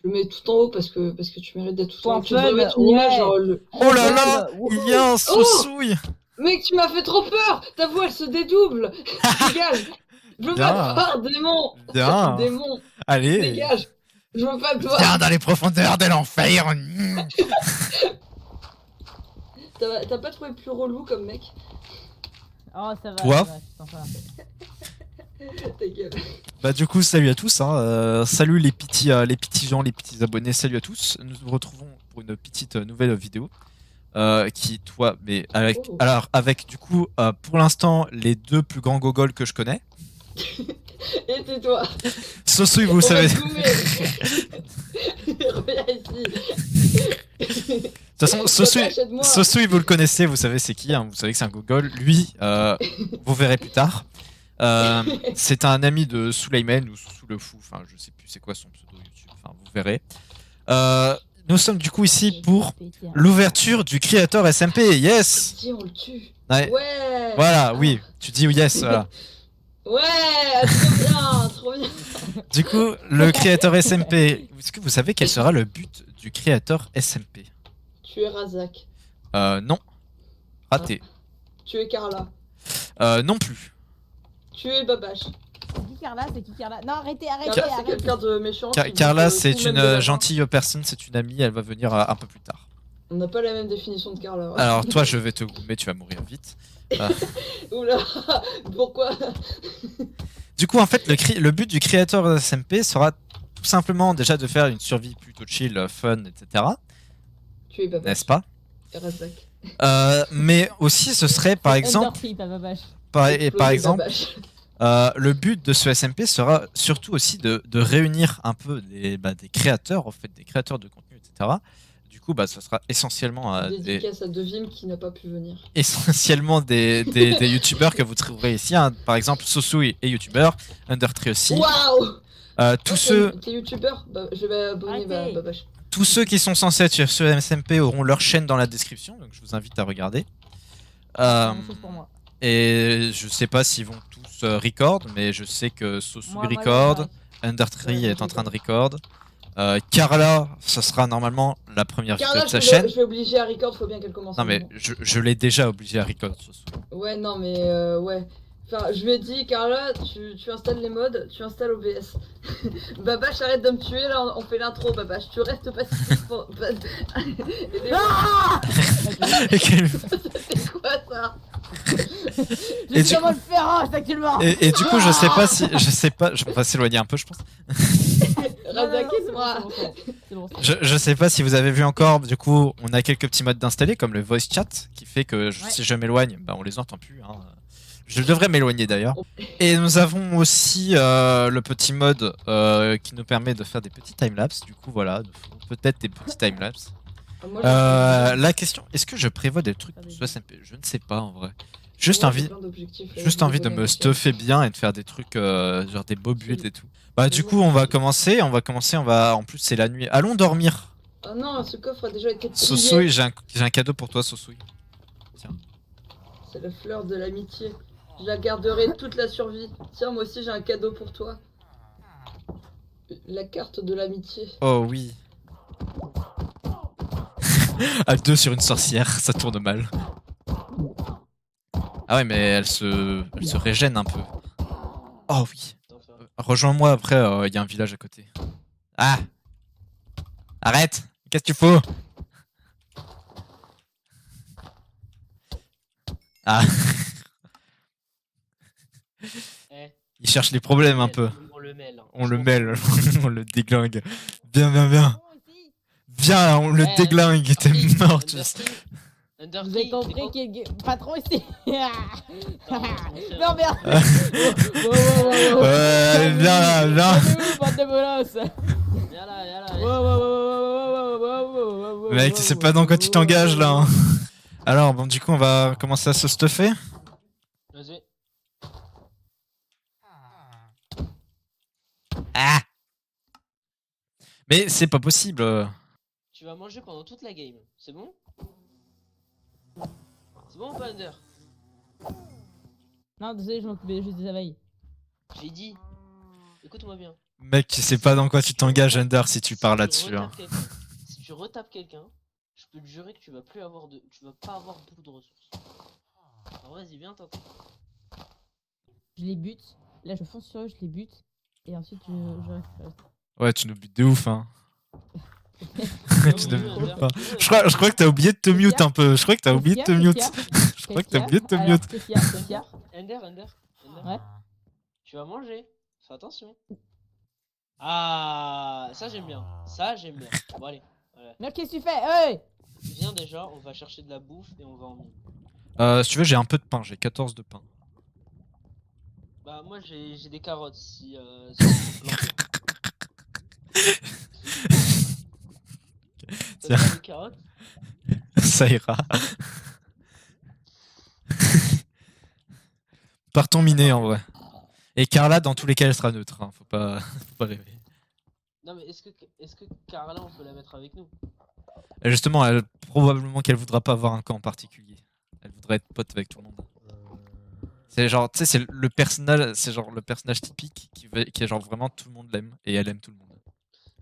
Je le mets tout en haut parce que tu mérites d'être tout en Point haut. Tu devrais fun, mettre une image genre le... Oh là là, il y a un Oh sous-souille. Mec, tu m'as fait trop peur. Ta voix, elle se dédouble. Dégage. Je veux pas te Bien. voir, démon. Bien. Démon. Allez. Dégage. Je veux pas te Viens voir. dans les profondeurs de l'enfer. T'as pas trouvé plus relou comme mec? Oh, ça va. Toi ça va, c'est sympa. Ta gueule. Bah du coup, salut à tous. Hein. Salut les petits gens, les petits abonnés. Salut à tous. Nous nous retrouvons pour une petite nouvelle vidéo. Qui, toi, mais avec, Oh. alors avec du coup, pour l'instant, les deux plus grands gogols que je connais. Et tais-toi. Sosui, vous On savez. va te zoomer. Reviens ici. De toute façon, Sosui, vous le connaissez, vous savez c'est qui, hein, vous savez que c'est un gogol. Lui, vous verrez plus tard. C'est un ami de Suleiman ou sous le fou, enfin je sais plus c'est quoi son pseudo YouTube, enfin vous verrez. Nous sommes du coup ici pour l'ouverture du créateur SMP, yes. Dis, on le tue. Ouais. Ouais. Voilà, oui, tu dis yes, voilà. Ouais, trop bien, trop bien. Du coup, le créateur SMP, est-ce que vous savez quel sera le but du créateur SMP? Tu es Razak. Non. Raté. Tu es Carla. Non plus. Tu es Babache. C'est qui Carla? C'est qui Carla? Non, arrêtez, arrêtez, Carla, c'est arrêtez. quelqu'un de méchant. Carla, c'est une gentille personne, c'est une amie, elle va venir un peu plus tard. On n'a pas la même définition de Carla. Ouais. Alors toi, je vais te goumer, tu vas mourir vite. Oula, pourquoi? Du coup, en fait, le but du créateur SMP sera tout simplement déjà de faire une survie plutôt chill, fun, etc. Tu es Babache. N'est-ce pas? Razak. Mais aussi, ce serait par exemple, Undertree, pas Babache. par exemple, Babache. le but de ce SMP sera surtout aussi de réunir un peu des créateurs, en fait, des créateurs de contenu, etc. Du coup, ça sera essentiellement Dédicace à Devim qui n'a pas pu venir. essentiellement des youtubeurs que vous trouverez ici. Hein. Par exemple, Sosui est youtubeur, Undertree aussi. Waouh! Tous ceux. T'es youtubeur? Je vais abonner Babache. Tous ceux qui sont censés être sur ce SMP auront leur chaîne dans la description, donc je vous invite à regarder. Pour moi. Et je sais pas s'ils vont tous record, mais je sais que Sosui record, Undertree est en train de record. Carla, ça sera normalement la première vidéo de sa chaîne. Je vais obliger à record, faut bien qu'elle commence. Non mais je l'ai déjà obligé à record. Ouais, non mais ouais. Enfin, je lui ai dit, Carla, tu installes les mods, tu installes OBS. Babache, arrête de me tuer, là, on fait l'intro, Babache. Tu restes passif pour... C'est quoi ça? Je suis le féroce actuellement. Et du coup, je sais pas, on va s'éloigner un peu, je pense. Je sais pas si vous avez vu encore, du coup, on a quelques petits modes d'installer, comme le voice chat, qui fait que si je m'éloigne, on les entend plus. Hein. Je devrais m'éloigner d'ailleurs. Et nous avons aussi le petit mode qui nous permet de faire des petits timelapses. Du coup, voilà, peut-être des petits timelapses. La question, est-ce que je prévois des trucs pour ce SMP? Je ne sais pas en vrai. Juste envie de me stuffer bien et de faire des trucs genre des beaux buts et tout. Du coup, on va commencer. En plus, c'est la nuit. Allons dormir. Oh non, ce coffre a déjà été plié. Sosui, j'ai un cadeau pour toi, Sosui. Tiens. C'est la fleur de l'amitié. Je la garderai toute la survie. Tiens, moi aussi j'ai un cadeau pour toi. La carte de l'amitié. Oh oui. À deux sur une sorcière, ça tourne mal. Ah ouais, mais elle se régène un peu. Oh oui. Rejoins-moi après, il y a un village à côté. Ah! Arrête! Qu'est-ce que tu fous? Ah! Il cherche les problèmes un peu. On le mêle, on le déglingue. Viens. Viens là, on le déglingue, t'es mort. Vous avez compris qu'il est patron ici. Non merde. Ouais, viens là. Bande de bolos. Viens là. Mec, tu sais pas dans quoi tu t'engages là. Hein. Alors, bon, du coup, on va commencer à se stuffer. Vas-y. Ah! Mais c'est pas possible. Tu vas manger pendant toute la game, c'est bon? C'est bon ou pas, Under? Non, désolé, je m'occupais juste des abeilles. J'ai dit. Écoute-moi bien. Mec, tu sais pas dans quoi tu t'engages, Ender, si tu parles là-dessus. Hein. Si tu retapes quelqu'un, je peux te jurer que tu vas pas avoir beaucoup de ressources. Alors vas-y, viens tenter. Je les bute. Là, je fonce sur eux, je les bute. Et ensuite, je récupère. Ouais, tu nous butes de ouf, hein. Ah Tu oui, nous oui, butes Ender, pas. tu veux, Je crois que t'as oublié de te mute un peu. Je crois que t'as oublié de te mute. Je crois que t'as oublié de te mute. Ender. Ouais. Tu vas manger. Fais attention. Ah, ça j'aime bien. Ça j'aime bien. Bon allez. Voilà. Mais qu'est-ce que tu fais? Hey! Viens déjà, on va chercher de la bouffe et on va en mine. Si tu veux, j'ai un peu de pain. J'ai 14 de pain. Bah moi j'ai des carottes si si tu peux planter. Tiens. T'as des carottes? Ça ira. Partons miner en vrai. Et Carla, dans tous les cas, elle sera neutre. Hein. Faut pas rêver. Non mais est-ce que Carla on peut la mettre avec nous? Et justement, probablement qu'elle voudra pas avoir un camp en particulier. Elle voudrait être pote avec tout le monde. C'est genre, tu sais, c'est le personnage typique qui est genre vraiment tout le monde l'aime et elle aime tout le monde.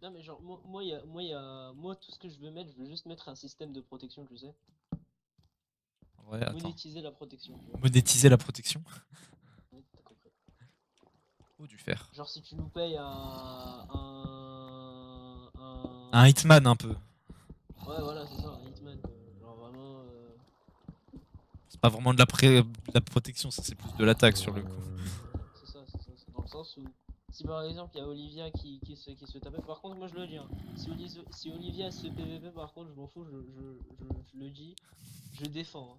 Non mais genre moi tout ce que je veux mettre, je veux juste mettre un système de protection, tu sais. En vrai, attends. Monétiser la protection. Tu vois. Monétiser la protection. Ouais, t'as compris. Oh, du fer. Genre si tu nous payes Un hitman un peu. Ouais voilà c'est ça, un hitman. Genre vraiment. C'est pas vraiment de la protection, ça c'est plus de l'attaque sur le coup. C'est ça. C'est dans le sens où si par exemple il y a Olivia qui se fait taper, par contre moi je le dis, hein, si Olivia se fait PVP par contre je m'en fous, je le dis, je défends. Hein.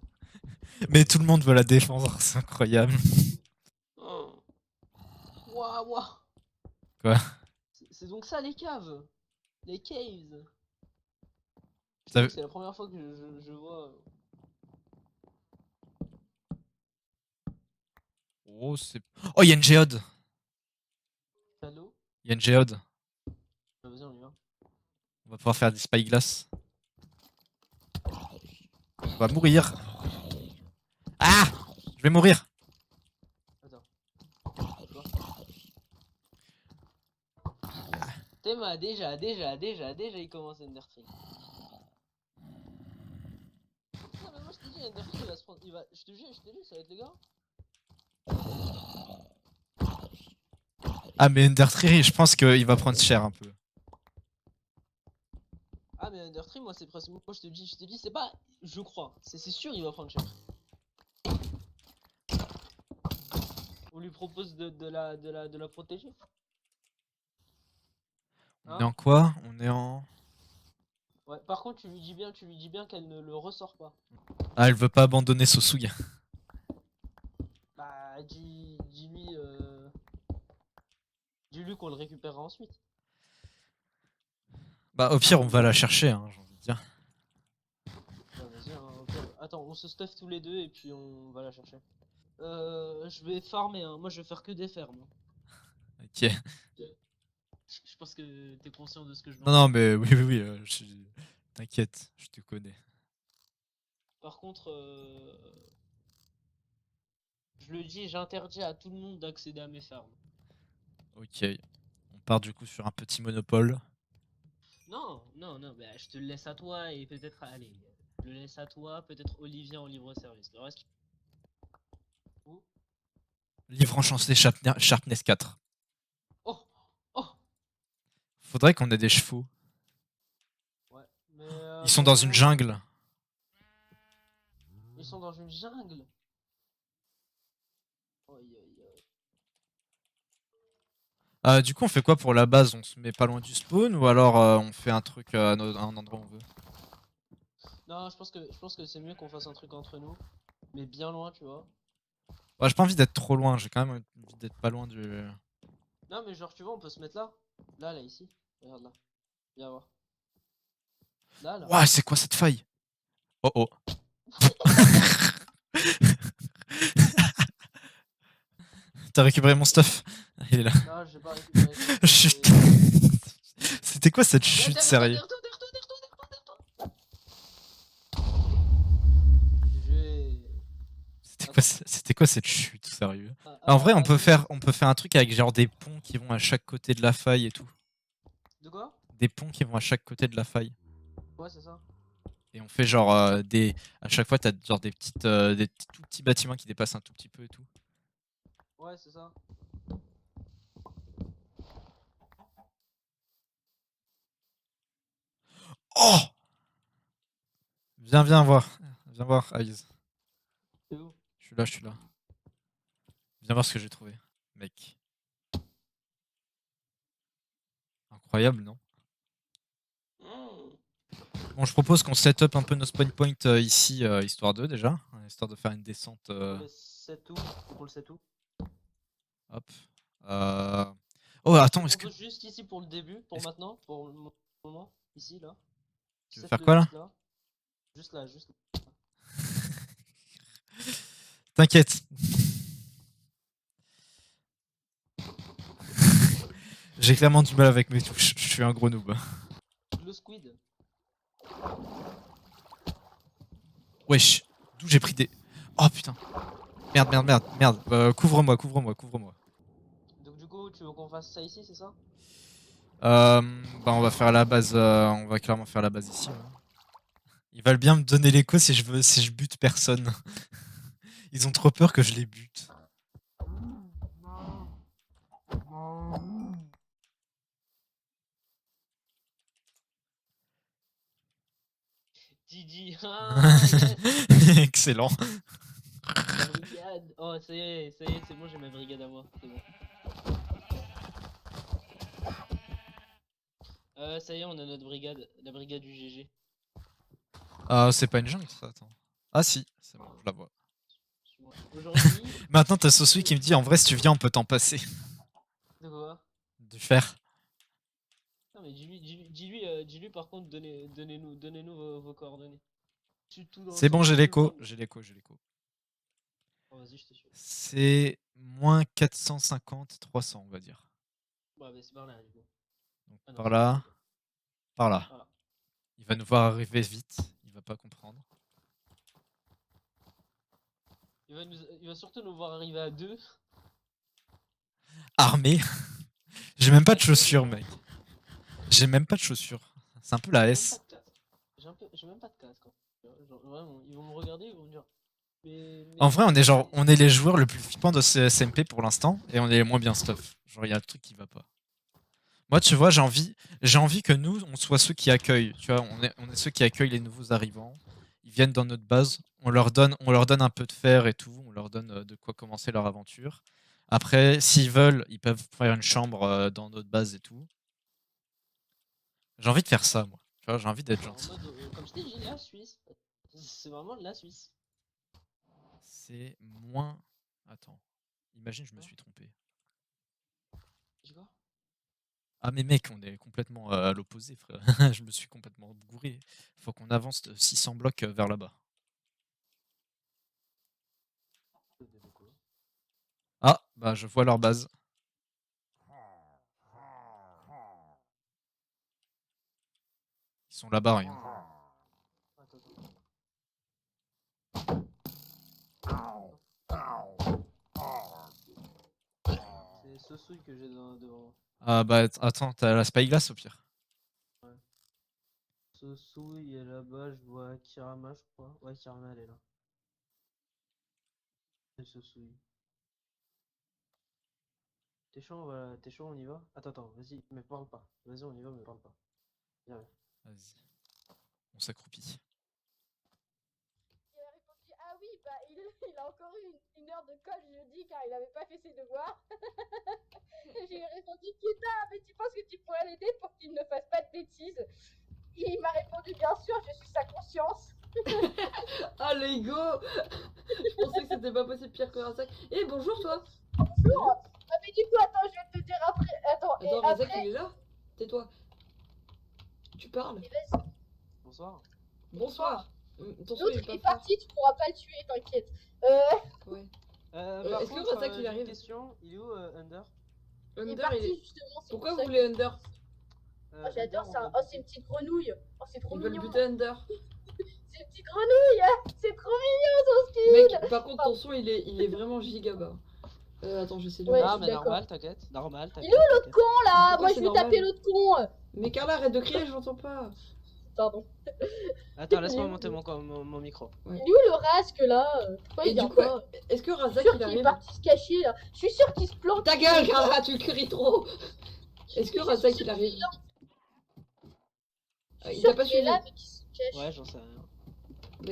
Mais tout le monde veut la défendre, c'est incroyable. Oh. Waouh. Quoi? C'est donc ça les caves. Les caves. Ça... C'est la première fois que je vois. Oh, c'est. Oh, il y a une géode! Allô? Il y a une géode. Bah, vas-y, on y va. On va pouvoir faire des spyglass. On va mourir. Ah! Je vais mourir. Attends. Théma déjà il commence Undertree. Non mais moi je te dis Undertree il va se prendre. Je te dis, ça va être le gars. Ah, mais Undertree, je pense qu'il va prendre cher un peu. Ah mais Undertree moi c'est presque. Moi je te dis c'est pas. Je crois. C'est sûr il va prendre cher. On lui propose de la protéger. On est en quoi? On est en. Ouais, par contre tu lui dis bien qu'elle ne le ressort pas. Ah, elle veut pas abandonner Sosuga. Bah dis-lui qu'on le récupérera ensuite. Bah, au pire, on va la chercher, hein, j'ai envie de dire. Bah, vas-y, hein, ok. Attends, on se stuff tous les deux et puis on va la chercher. Je vais farmer, hein. Moi je vais faire que des fermes. Ok. Je pense que t'es conscient de ce que je veux. Non, mais oui, t'inquiète, je te connais. Par contre, je le dis, j'interdis à tout le monde d'accéder à mes fermes. Ok. On part du coup sur un petit monopole. Non, bah, je te le laisse à toi et peut-être, allez, je le laisse à toi, peut-être Olivia en libre-service. Le reste, Livre enchanté Sharpness 4. oh. Faudrait qu'on ait des chevaux. Ouais, mais Ils sont dans une jungle. Ils sont dans une jungle. Du coup, on fait quoi pour la base? On se met pas loin du spawn ou alors on fait un truc à un endroit où on veut? Non, je pense que c'est mieux qu'on fasse un truc entre nous, mais bien loin, tu vois. Ouais, j'ai pas envie d'être trop loin, j'ai quand même envie d'être pas loin du. Non, mais genre, tu vois, on peut se mettre là. Là, ici. Regarde là. Viens voir. Là. Ouah, c'est quoi cette faille? Oh. T'as récupéré mon stuff? Il est là. Non, j'ai pas récupéré. Chut. C'était quoi cette chute, sérieux? C'était quoi cette chute, ça? sérieux. En vrai, on peut faire un truc avec genre des ponts qui vont à chaque côté de la faille et tout. De quoi? Des ponts qui vont à chaque côté de la faille. Ouais, c'est ça. Et on fait genre à chaque fois t'as genre des tout petits bâtiments qui dépassent un tout petit peu et tout. Ouais, c'est ça. Oh! Viens voir. Viens voir, Aiz. C'est où? Je suis là. Viens voir ce que j'ai trouvé, mec. Incroyable, non? Bon, je propose qu'on set up un peu nos spawn points ici, histoire 2 déjà, histoire de faire une descente. Le 7 août, pour le 7 août. Hop. Oh, attends, On est-ce que. pose juste ici pour le début, pour est-ce- maintenant, pour le moment, ici, là. Tu veux Set faire le quoi, là? juste là. Juste là, juste là. T'inquiète. J'ai clairement du mal avec mes touches, je suis un gros noob. Le squid. Wesh, d'où j'ai pris des. Oh putain. Merde. Couvre-moi. Donc du coup, tu veux qu'on fasse ça ici, c'est ça? Bah on va faire la base, on va clairement faire la base ici. Ouais. Ils veulent bien me donner l'écho si je bute personne. Ils ont trop peur que je les bute. Didi. Ah, yes. Excellent. La brigade. Oh, ça y est, c'est bon, j'ai ma brigade à moi. C'est bon. Ça y est, on a notre brigade, la brigade du GG. C'est pas une jungle ça, attends. Ah si, c'est bon, je la vois. Aujourd'hui, Maintenant t'as Sosui qui me dit en vrai si tu viens on peut t'en passer. de quoi? Du fer. Non mais dis-lui par contre, donnez-nous vos coordonnées. Suis tout dans le C'est bon, sens j'ai où l'écho. tout le monde- Oh, vas-y, je te suis. C'est moins 450, 300 on va dire. Bon, bah c'est par là, du coup. Donc Ah non, par c'est là, par là. Voilà. Il va nous voir arriver vite, il va pas comprendre. Il va surtout nous voir arriver à deux. Armé. J'ai même pas de chaussures mec. J'ai même pas de chaussures. C'est un peu la J'ai même S. pas de casque. J'ai même pas de casque. Genre, vraiment, ils vont me regarder, ils vont me dire. En vrai, on est les joueurs le plus flippants de ce SMP pour l'instant et on est les moins bien stuff. Genre, il y a le truc qui va pas. Moi, tu vois, j'ai envie que nous, on soit ceux qui accueillent. Tu vois, on est ceux qui accueillent les nouveaux arrivants. Ils viennent dans notre base, on leur donne un peu de fer et tout, on leur donne de quoi commencer leur aventure. Après, s'ils veulent, ils peuvent faire une chambre dans notre base et tout. J'ai envie de faire ça, moi. Tu vois, j'ai envie d'être En gentil. mode, comme je t'ai dit, la Suisse. C'est vraiment de la Suisse. C'est moins. Attends. Imagine, je me suis trompé. Tu vois? Ah mais mec, on est complètement à l'opposé, frère. Je me suis complètement gouré. Faut qu'on avance de 600 blocs vers là-bas. Ah, bah je vois leur base. Ils sont là-bas, rien. C'est Sosui que j'ai devant. Ah bah attends, t'as la spyglass au pire. Sosui est là-bas, je vois Kirama, je crois. Ouais, Kirama, elle est là. C'est Sosui. T'es chaud, on y va? Attends, vas-y, mais parle pas. Vas-y, on y va, mais parle pas. Viens. Vas-y. On s'accroupit. Il a répondu ah oui, bah il a encore eu une heure de colle jeudi car il avait pas fait ses devoirs. J'ai répondu putain, mais tu penses que tu pourrais l'aider pour qu'il ne fasse pas de bêtises? Et il m'a répondu bien sûr, je suis sa conscience. Ah, l'ego. Je pensais que c'était pas possible pire que un sac. Eh, bonjour toi. Bonjour. Ah mais du coup attends, je vais te dire après. Attends, et Attends, Razak, après. il est là. Tais-toi. Tu parles. Et vas-y. Bonsoir. Bonsoir. Ton son, L'autre il il est pas fort. parti, tu pourras pas le tuer, t'inquiète. Ouais. Par est-ce que contre, Razak, il j'ai arrive une question, il est où Under? Il est Under, parti justement. c'est Pourquoi pour vous ça voulez Under? Oh, j'adore ça. Oh, c'est une petite grenouille. Oh, c'est trop Ils veulent mignon. buter Under. C'est une petite grenouille. Hein. C'est trop mignon son skin. Mec, par contre, ton son, il est vraiment giga bas. Attends, je sais de Ouais, le je Ah, suis mais d'accord. normal, t'inquiète. Normal, t'inquiète. Il est où l'autre con là? Pourquoi Moi c'est je vais normal taper l'autre con. Mais Carla, arrête de crier, je l'entends pas. Pardon. Attends, laisse-moi monter mon micro. Il est où le rasque là? Pourquoi Et il du vient coup, pas? est-ce que Je suis Razak sûr il qu'il est arrive? parti se cacher là. Je suis sûr qu'il se plante. Ta gueule, Carla, tu cries trop. Est-ce que Razak il arrive? Je suis Il t'a sûr pas qu'il est suivi? là mais qu'il se cache. Ouais, j'en sais rien.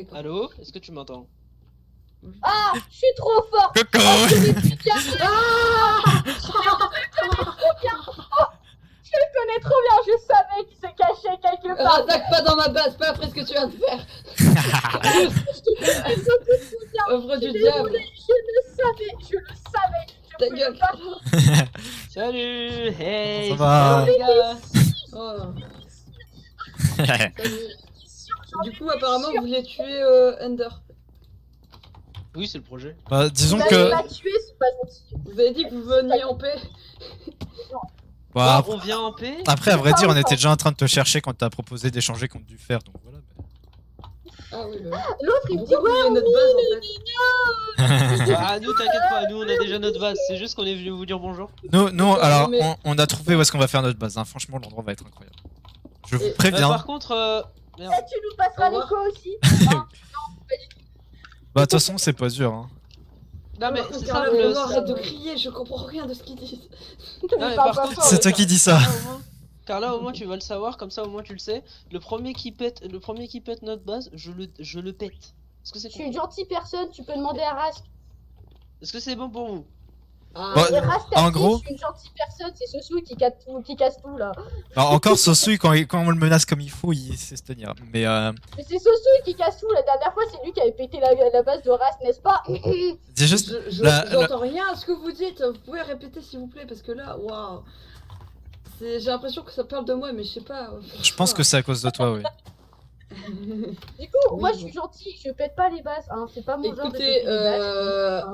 D'accord. Allô? Est-ce que tu m'entends? Ah, je suis trop fort. Coco. Je le connais trop bien, je savais qu'il se cachait quelque part. Razak, pas dans ma base, pas après ce que tu viens de faire. Œuvre du diable. Je le savais. Je Ta pouvais gueule. pas. Salut! Hey! Ça va. Salut, les gars! Oh. J'en Du ai coup, été apparemment, sûre. vous voulez tuer Ender. Oui, c'est le projet. Bah, disons Vous que. m'avez pas tué, c'est pas gentil. Vous avez dit que vous veniez en paix. Bah, Bon, on vient en paix. après, à vrai dire, on était déjà en train de te chercher quand t'as proposé d'échanger contre du fer, donc voilà. Ah oui, bah. L'autre il me dit Pourquoi vous ouais, voulez notre base en fait? Ah, nous, t'inquiète pas, nous, on a déjà notre base. C'est juste qu'on est venu vous dire bonjour. Nous, alors, mais- on a trouvé où est-ce qu'on va faire notre base. Hein. Franchement, l'endroit va être incroyable. Je vous Et- préviens. Par contre, merde. tu nous passeras Au les revoir. quoi aussi. Bah, de toute façon, c'est pas dur. Hein. Non, mais c'est ça Carla, le. vraiment, arrête de crier, je comprends rien de ce qu'ils disent. Non, mais parle par pas contre, fort. C'est toi qui dis ça. Carla, au moins, tu vas le savoir, comme ça, au moins, tu le sais. Le premier qui pète notre base, je le pète. Est-ce que c'est Je suis une gentille personne, tu peux demander à Rask. Est-ce que c'est bon pour vous? Ah, Bon, Et Rask a en dit, gros- je suis une gentille personne, c'est Sosu qui casse tout là. Alors, encore Sosui, quand on le menace comme il faut, il sait se tenir. Mais Mais c'est Sosu qui casse tout, la dernière fois c'est lui qui avait pété la base de Rask, n'est-ce pas? c'est juste. j'entends rien à ce que vous dites. Vous pouvez répéter s'il vous plaît, parce que là, waouh. J'ai l'impression que ça parle de moi, mais je sais pas. Je pense que c'est à cause de toi, oui. Du coup, moi Oui, je suis gentille, je pète pas les bases, hein. C'est pas mon genre de Écoutez, péter les bases.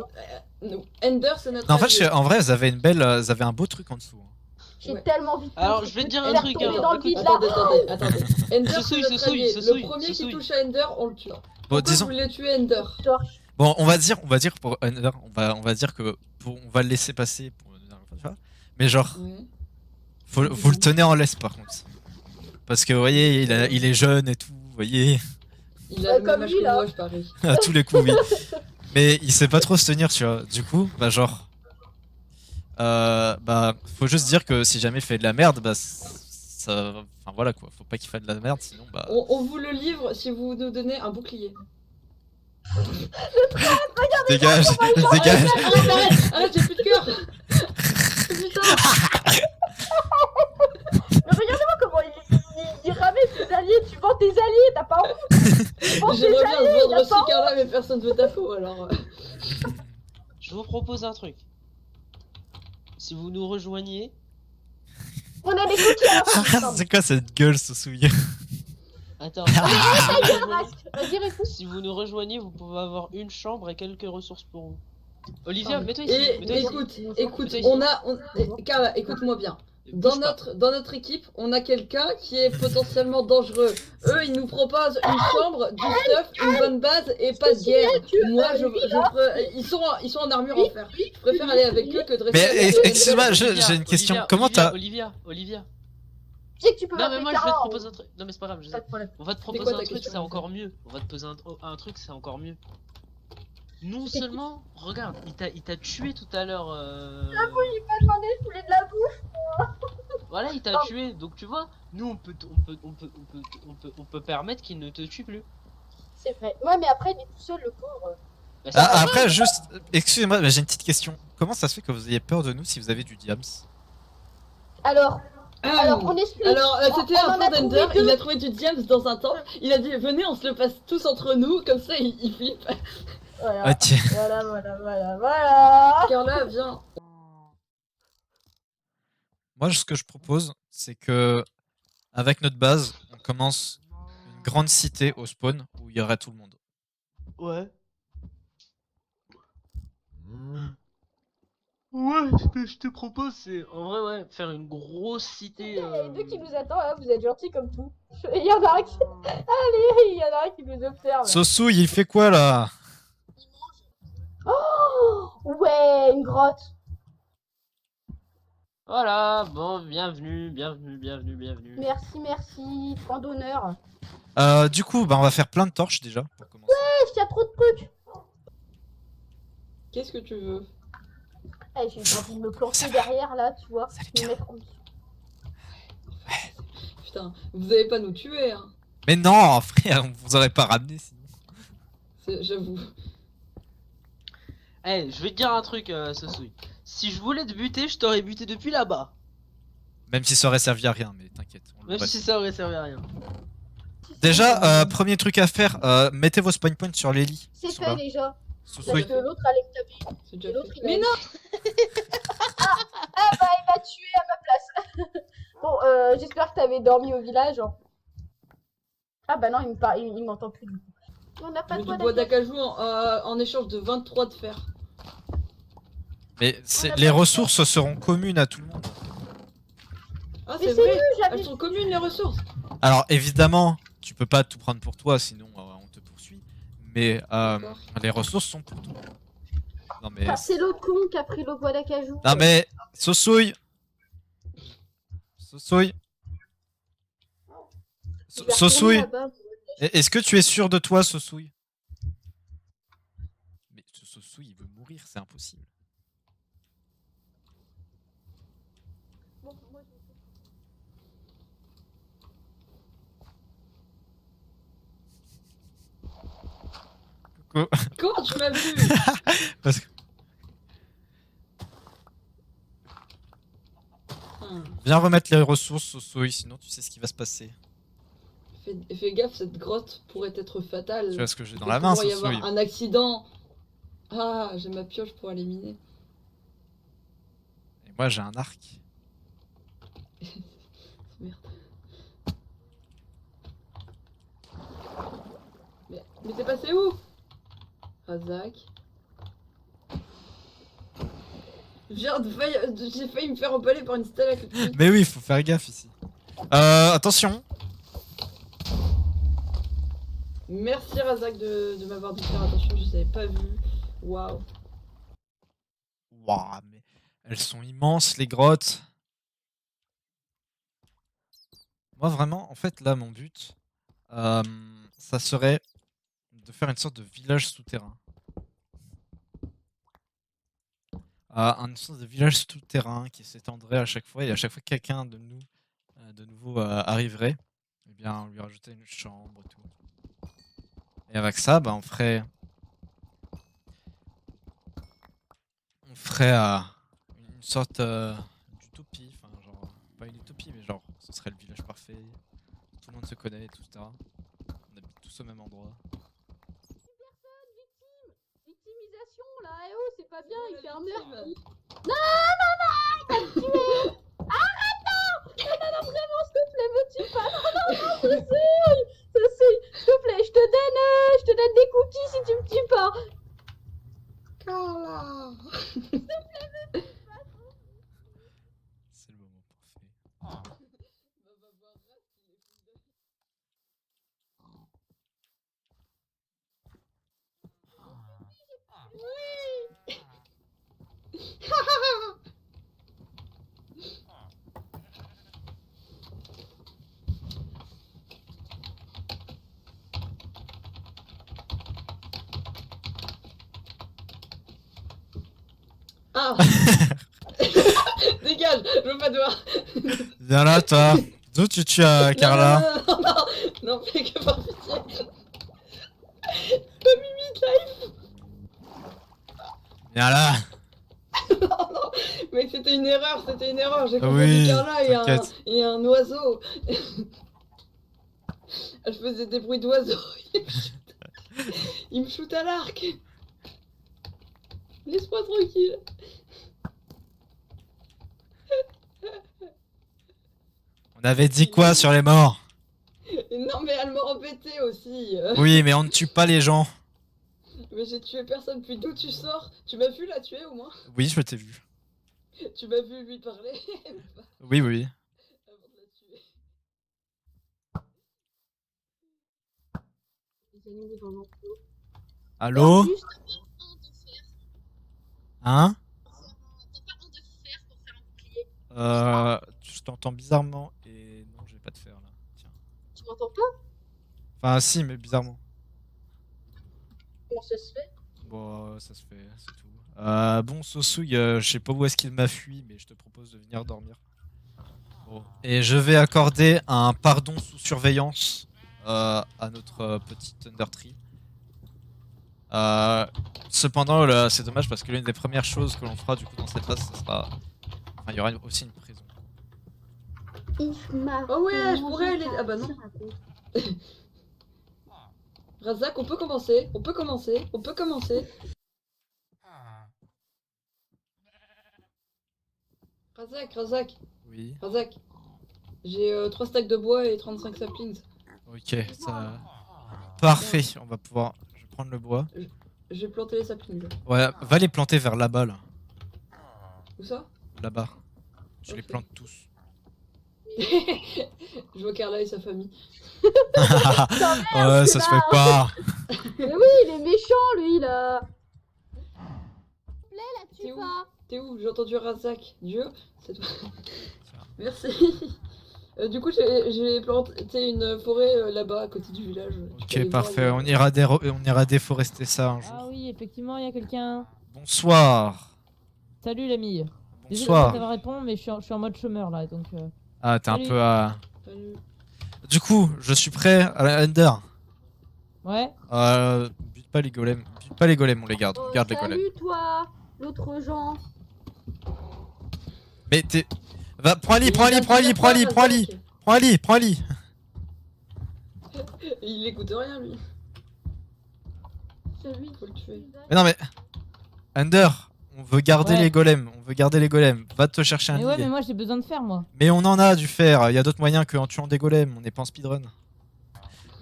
Ender, c'est notre. Non, en fait, allié. en vrai, elles avaient un beau truc en dessous. Hein. J'ai ouais. tellement vite. Alors, je vais te dire un faire truc, tomber hein. dans le Écoute, vide là. Attendez. Ender, Ce c'est souille, notre ce souille, allié. ce Le souille, premier ce qui souille. touche à Ender, on le tue. Bon, Pourquoi disons. vous voulez tuer Ender? Torche. Bon, on va dire pour Under, on va dire que on va le laisser passer pour tu vois. Mais genre, Ouais. vous le tenez en laisse par contre. Parce que vous voyez, il est jeune et tout, vous voyez, Il a le Comme même âge lui, hein. que là. moi, je parie. à tous les coups, oui. Mais il sait pas trop se tenir, tu vois. Du coup, bah genre, faut juste dire que si jamais il fait de la merde, bah ça, enfin voilà quoi, faut pas qu'il fasse de la merde, sinon bah. On vous le livre si vous nous donnez un bouclier. Dégage, dégage. Arrête, j'ai plus de cœur. Putain. Mais regardez-moi comment il ramène ses alliés, tu vends tes alliés, t'as pas honte. Tu vends tes J'aimerais bien alliés, se vendre t'as aussi pas honte. Carla, mais personne veut ta faux alors. Je vous propose un truc. Si vous nous rejoignez, On a des cookies à la fin. C'est quoi cette gueule, ce souillé? attends. Vas-y, réponds. Si vous nous rejoignez, vous pouvez avoir une chambre et quelques ressources pour vous. Olivia, Ah, mets-toi ici. Et Mets-toi ici. écoute, Mets-toi Carla, écoute-moi bien. Bouge Dans pas. notre équipe, on a quelqu'un qui est potentiellement dangereux. Eux, ils nous proposent une chambre, du stuff, une bonne base et pas de guerre. Moi, ils sont en armure en fer. Je préfère aller avec eux que de rester. Mais avec eux. excuse-moi, Olivia, j'ai une question. Olivia, Comment t'as. Olivia. Tu sais que tu peux Non mais m'appeler moi je vais te Cara, proposer un truc. Non mais c'est pas grave, je Pas sais. de problème. On va te quoi proposer ta un truc, question, c'est encore mieux. On va te poser un truc, c'est encore mieux. Non seulement, regarde, il t'a tué tout à l'heure. Il m'a demandé si je voulais de la bouffe. Voilà, il t'a Oh. tué. Donc tu vois, nous on peut permettre qu'il ne te tue plus. C'est vrai. Ouais, mais après, il est tout seul, le pauvre. Bah, c'est pas grave. Après, juste. Excusez-moi, mais j'ai une petite question. Comment ça se fait que vous ayez peur de nous si vous avez du diams? Alors, on explique. Alors, c'était On un en a peu trouvé d'Ender, deux. il a trouvé du diams dans un temple, il a dit venez on se le passe tous entre nous, comme ça il flippe. Voilà. Ok. Voilà. Carla, viens. Moi, ce que je propose, c'est que, avec notre base, on commence une grande cité au spawn où il y aurait tout le monde. Ouais. Ouais, ce que je te propose, c'est en vrai, ouais, faire une grosse cité. Il y a les deux qui nous attendent, hein, vous êtes gentils comme tout. Il y en a un qui. Allez, il y en a un qui nous observe. Sosou, il fait quoi là? Oh, Ouais, une grotte. Voilà, bon, bienvenue, bienvenue, bienvenue, bienvenue. Merci, point d'honneur. Du coup, bah, on va faire plein de torches déjà pour commencer. Il y a trop de trucs. Qu'est-ce que tu veux? Eh, j'ai envie de me Ça planter va. derrière là, tu vois. Ça allait Me bien. mettre en dessous. Putain, vous allez pas nous tuer, hein. Mais non, frère, on vous aurait pas ramené sinon. J'avoue. Eh, je vais te dire un truc, Sosui. Si je voulais te buter, je t'aurais buté depuis là-bas. Même si ça aurait servi à rien, mais t'inquiète. on le Même voit. si ça aurait servi à rien. Déjà, premier truc à faire, mettez vos spawn points sur les lits. C'est Ils sont fait là. déjà. Sosui. Parce que l'autre allait me taper. C'est déjà Et l'autre, fait. il Mais a- non! Ah bah, il m'a tué à ma place. Bon, j'espère que t'avais dormi au village. Hein. Ah bah non, il m'entend plus du coup. On n'a pas Je de veux du bois bois d'acajou en échange de 23 de fer. Mais les ressources seront communes à tout le monde. Ah, Mais c'est c'est vrai! nul, j'avais... Elles sont communes les ressources! Alors évidemment, tu peux pas tout prendre pour toi, sinon on te poursuit. Mais D'accord. les ressources sont pour toi. Non mais, Ah, c'est l'autre con qui a pris le bois d'acajou. non mais, Sosouille, Sosouille, Je vais retourner Sosouille. là-bas. Est-ce que tu es sûr de toi, Sosouille? Mais ce Sosouille, il veut mourir, c'est impossible. Bon, moi, Coucou. Comment tu m'as vu? Parce que... Viens remettre les ressources, Sosouille, sinon tu sais ce qui va se passer. Fais gaffe, cette grotte pourrait être fatale. Tu vois ce que j'ai dans Il la main, pourrait y avoir Sosouille. un accident. Ah, j'ai ma pioche pour éliminer. Et moi j'ai un arc. Merde. Mais t'es passé où? Razak. J'ai failli me faire empaler par une stalactite. Mais oui, il faut faire gaffe ici. Attention. Merci Razak de m'avoir dit de faire attention, je savais pas vu. Waouh. Waouh, mais elles sont immenses les grottes. Moi vraiment, en fait là mon but, ça serait de faire une sorte de village souterrain. Une sorte de village souterrain qui s'étendrait à chaque fois, et à chaque fois que quelqu'un de nous, de nouveau, arriverait, eh bien on lui rajoutait une chambre et tout. Et avec ça, bah, on ferait une sorte d'utopie, enfin genre pas une utopie, mais genre ce serait le village parfait, tout le monde se connaît, etc. On habite tous au même endroit. victimisation là, eh oh, c'est pas bien, il fait un meurtre. Non, Non, vraiment, s'il te plaît, me tue pas. Non, Sosui, s'il te plaît, je te donne des cookies si tu me tues pas. Carla. C'est le moment parfait. Ah. Dégage, je veux pas te voir. Viens là, toi. D'où tu tues à Carla? Non, non, non, non, fais que par pitié. Le mimite live. Viens là. Non, non, mec, c'était une erreur. J'ai Oui, confondu Carla t'inquiète. et un oiseau. Elle faisait des bruits d'oiseau. Il me shoot à l'arc. Laisse-moi tranquille. On avait dit quoi sur les morts? Non, mais elle m'a répété aussi. Oui, mais on ne tue pas les gens. Mais j'ai tué personne. Puis d'où tu sors? Tu m'as vu la tuer au moins? Oui, je t'ai vu. Tu m'as vu lui parler Oui, oui. avant de la tuer. Les animaux dans l'enclos. Allô? En plus, Hein? T'as pas honte de fer pour faire un bouclier. Je t'entends bizarrement et non, j'ai pas de fer là. Tiens. Tu m'entends pas? Enfin, si, mais bizarrement. Comment ça se fait? Bon, ça se fait, c'est tout. Bon, Sosouille, je sais pas où est-ce qu'il m'a fui, mais je te propose de venir dormir. Bon. Et je vais accorder un pardon sous surveillance à notre petit Undertree. Cependant, là, c'est dommage parce que l'une des premières choses que l'on fera du coup dans cette phase, ce sera. Enfin, il y aura aussi une prison. Oh ouais, je pourrais aller. Ah bah non. Razak, on peut commencer. On peut commencer. On peut commencer. Razak. Oui. Razak. J'ai 3 stacks de bois et 35 saplings. Ok, ça. Parfait, on va pouvoir. Je vais prendre le bois. J'ai planté les saplings. Ouais, va les planter vers là-bas, là. Où ça? Là-bas. Tu les Ok. plantes tous. Je vois Carla et sa famille. Ouais, ça se fait pas. Mais oui, il est méchant, lui, là. Plaît, la T'es tue où? pas. T'es où? J'ai entendu Razak. Dieu, c'est toi. Tiens. Merci. Du coup, j'ai planté une forêt là-bas à côté du village. Tu peux aller Ok, voir, parfait. On ira déforester ça un jour. Ah oui, effectivement, il y a quelqu'un. Bonsoir. Salut l'ami. Désolé de pas Bonsoir. t'avoir répondu, mais je suis en mode chômeur là, donc. Ah, t'es un Salut. peu à. Salut. Du coup, je suis prêt à la Ender. Ouais. Bute pas les golems. Bute pas les golems, on les garde. On Oh, garde les golems. salut, toi, l'autre Jean. Mais t'es. Va, prends un lit, Il prends un lit, a prends un dit lit, prends un lit, pas, prends un lit. Razak. Prends un lit, prends un lit. Il écoute rien, lui. Celui Faut le tuer. Mais non, mais. Ender, on veut garder Ouais. les golems. On veut garder les golems. Va te chercher un Mais ouais, lit. mais moi j'ai besoin de faire moi. Mais on en a du fer. Il y a d'autres moyens qu'en tuant des golems. On n'est pas en speedrun.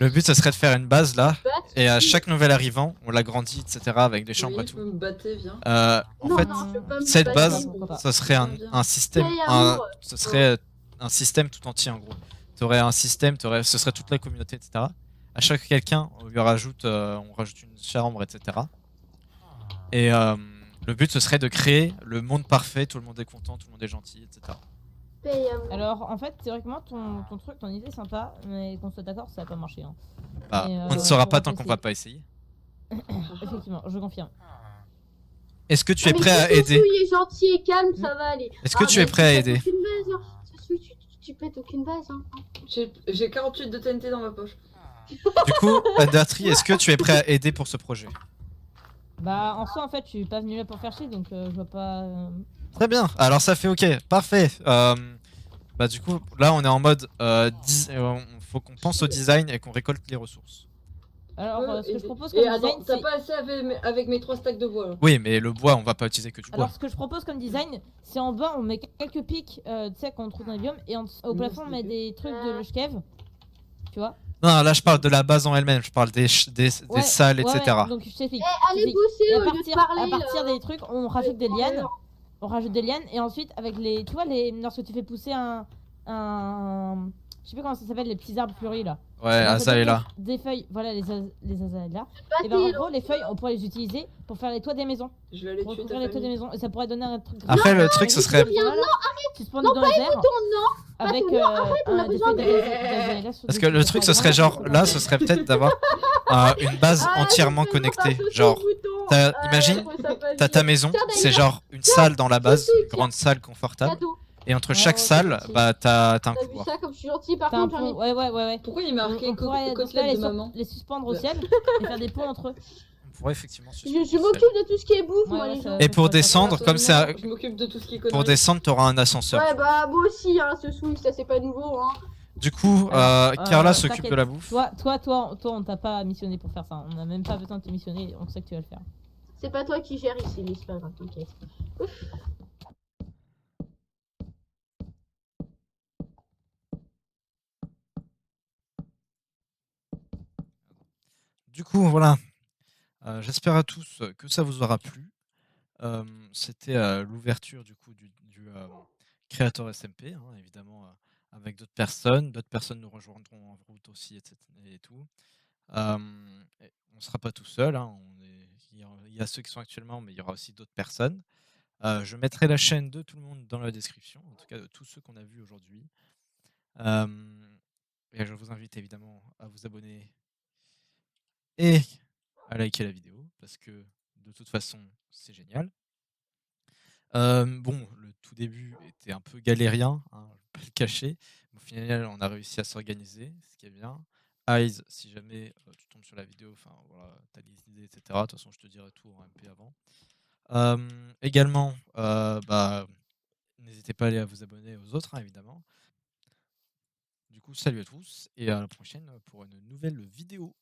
Le but, ce serait de faire une base là. Et à chaque nouvel arrivant, on l'agrandit, etc. avec des chambres Oui, et je tout. peux me battre, viens. En Non, fait, non, je peux pas me cette battre. base, Pourquoi pas. ce serait un système. Hey, amour. Ce serait un système tout entier en gros. Tu aurais un système, ce serait toute la communauté, etc. À chaque quelqu'un, on rajoute une chambre, etc. Et le but, ce serait de créer le monde parfait, tout le monde est content, tout le monde est gentil, etc. Paye à moi. Alors en fait, théoriquement, ton truc, ton idée est sympa, mais qu'on soit d'accord, ça va pas marcher. Hein. Bah, Et, on ne saura on pas va tant qu'on essayer. va pas essayer. Effectivement, je confirme. Est-ce que tu Ah, es mais prêt à si aider Sousou, il est gentil et calme, ça va aller. Est-ce que tu es mais prêt à tu aider pètes aucune base, hein. Sousou, tu pètes aucune base, hein. J'ai 48 de TNT dans ma poche. Du coup, Undertree, est-ce que tu es prêt à aider pour ce projet? Bah en soi, en fait, je suis pas venu là pour faire chier, donc je vois pas. Très bien, alors ça fait ok, parfait. Bah du coup, là on est en mode, faut qu'on pense au design et qu'on récolte les ressources. Alors, ce que Et- je propose Et comme attends, design, t'as c'est. pas assez avec mes 3 stacks de bois là. Oui, mais le bois, on va pas utiliser que du bois. Alors, ce que je propose comme design, c'est en bas, on met quelques pics, tu sais, qu'on trouve dans les biomes, et au plafond, on met des trucs de l'Ushkev. Tu vois? Non, là je parle de la base en elle-même, je parle des Ouais, salles, ouais, etc. ouais, donc je t'explique. Allez Je t'explique. bosser Et au lieu de parler, à partir là. des trucs, on rajoute des lianes. On rajoute des lianes, et ensuite, avec les. Tu vois, lorsque tu fais pousser un. Je sais plus comment ça s'appelle, les petits arbres fleuris là. Ouais, Et ben, Azaela. Des feuilles, voilà, les azalea. Et Battez, ben en là. gros, les feuilles, on pourrait les utiliser pour faire les toits des maisons. Je vais aller Pour tuer ta recouvrir les toits des famille. maisons, et ça pourrait donner un truc. Après, le truc, ce serait. Tu spawns dans les airs. Avec non, on a des besoin feuilles de- d'azalea sur Parce des que le trucs. truc, ce serait genre, là, ce serait peut-être d'avoir une base Ah, entièrement je fais connectée. pas Genre, imagine, comment ça s'appelle, t'as ta maison, Tiens, c'est d'ailleurs, genre une salle dans la base, Sousou, une grande salle confortable. cadeau. Et entre Ouais, chaque ouais, salle, c'est bah t'as un T'as vu couloir. ça comme je suis gentil, par T'as un contre, j'en ai pont, ouais. Pourquoi il est marqué On pourrait donc là, côtelette de maman? les suspendre au ciel et faire des ponts entre eux. On pourrait effectivement Je suspendre le ciel. m'occupe de tout ce qui est bouffe, Ouais, moi, ouais, les ça- gens. Et pour ça- ça- descendre, comme c'est Absolument, je m'occupe de tout ce qui est conneries. pour descendre, t'auras un ascenseur. Ouais, bah, moi aussi, hein, ce swing, ça c'est pas nouveau, hein. Du coup, Alors, Carla s'occupe t'inquiète. de la bouffe. Toi, on t'a pas missionné pour faire ça. On a même pas besoin de te missionner, on sait que tu vas le faire. C'est pas toi qui gère ici, mais c'est pas grave, t'inquiète. Du coup, voilà. J'espère à tous que ça vous aura plu. C'était l'ouverture du coup du Creator SMP, hein, évidemment avec d'autres personnes. D'autres personnes nous rejoindront en route aussi, etc. Et tout. On ne sera pas tout seul, hein, il y a ceux qui sont actuellement, mais il y aura aussi d'autres personnes. Je mettrai la chaîne de tout le monde dans la description, en tout cas de tous ceux qu'on a vus aujourd'hui. Et je vous invite évidemment à vous abonner et à liker la vidéo, parce que de toute façon, c'est génial. Bon, le tout début était un peu galérien, hein, je vais pas le cacher. Au final, on a réussi à s'organiser, ce qui est bien. Eyes, si jamais tu tombes sur la vidéo, enfin voilà, t'as des idées, etc. De toute façon, je te dirai tout en MP avant. Également, n'hésitez pas à aller à vous abonner aux autres, hein, évidemment. Du coup, salut à tous et à la prochaine pour une nouvelle vidéo.